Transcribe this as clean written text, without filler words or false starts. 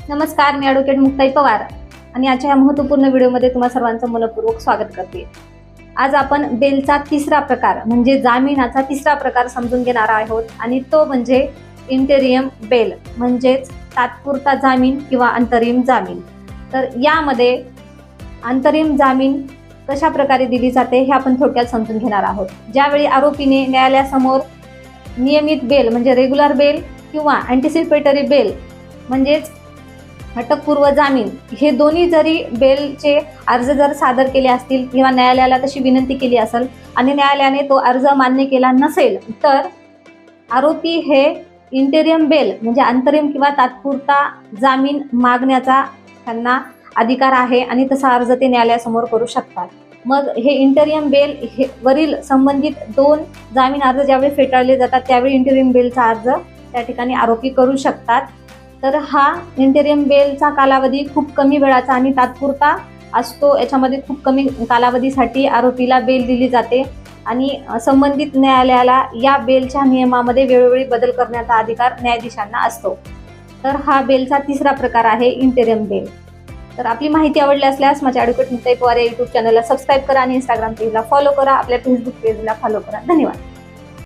नमस्कार, मी ॲडव्होकेट मुक्ताई पवार आणि आजच्या या महत्त्वपूर्ण व्हिडिओमध्ये तुम्हा सर्वांचं मनपूर्वक स्वागत करते. आज आपण बेलचा तिसरा प्रकार म्हणजे जामिनाचा तिसरा प्रकार समजून घेणार आहोत आणि तो म्हणजे इंटेरियम बेल म्हणजेच तात्पुरता जामीन किंवा अंतरिम जामीन. तर यामध्ये अंतरिम जामीन कशा प्रकारे दिली जाते हे आपण थोडक्यात समजून घेणार आहोत. ज्यावेळी आरोपीने न्यायालयासमोर नियमित बेल म्हणजे रेग्युलर बेल किंवा अँटिसिपेटरी बेल म्हणजेच अटकपूर्व जामीन हे दोन्ही जरी बेलचे अर्ज जर सादर केले असतील किंवा न्यायालयाला तशी विनंती केली असेल आणि न्यायालयाने तो अर्ज मान्य केला नसेल तर आरोपी हे इंटेरियम बेल म्हणजे अंतरिम किंवा तात्पुरता जामीन मागण्याचा त्यांना अधिकार आहे आणि तसा अर्ज ते न्यायालयासमोर करू शकतात. मग हे इंटेरियम बेल हे वरील संबंधित दोन जामीन अर्ज ज्यावेळी फेटाळले जातात त्यावेळी इंटेरियम बेलचा अर्ज त्या ठिकाणी आरोपी करू शकतात. तर हा इंटेरियम बेलचा कालावधी खूप कमी वेळाचा आणि तात्पुरता असतो. याच्यामध्ये खूप कमी कालावधीसाठी आरोपीला बेल दिली जाते आणि संबंधित न्यायालयाला या बेलच्या नियमामध्ये वेळोवेळी बदल करण्याचा अधिकार न्यायाधीशांना असतो. तर हा बेलचा तिसरा प्रकार आहे इंटेरियम बेल. तर आपली माहिती आवडली असल्यास माझ्या ॲडव्होकेट मुक्ताई पवार या यूट्यूब चॅनलला सबस्क्राईब करा आणि इंस्टाग्राम पेजला फॉलो करा, आपल्या फेसबुक पेजला फॉलो करा. धन्यवाद.